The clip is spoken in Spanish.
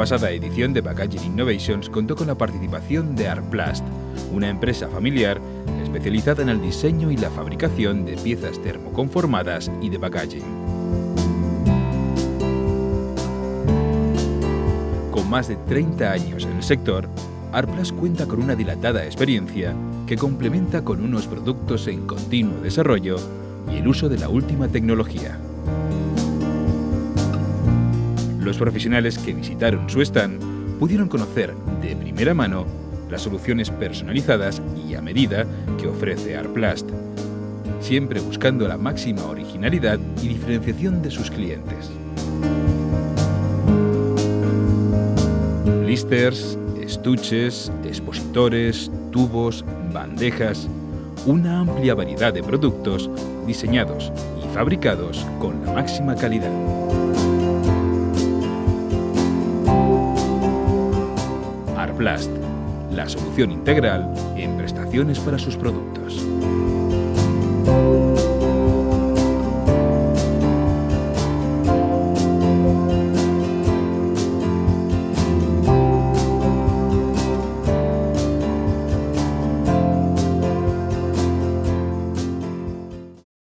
pasada edición de Packaging Innovations contó con la participación de Arplast, una empresa familiar especializada en el diseño y la fabricación de piezas termoconformadas y de packaging. Con más de 30 años en el sector, Arplast cuenta con una dilatada experiencia que complementa con unos productos en continuo desarrollo y el uso de la última tecnología. Los profesionales que visitaron su stand pudieron conocer de primera mano las soluciones personalizadas y a medida que ofrece Arplast, siempre buscando la máxima originalidad y diferenciación de sus clientes. Blisters, estuches, expositores, tubos, bandejas, una amplia variedad de productos diseñados y fabricados con la máxima calidad. Arplast, la solución integral en prestaciones para sus productos.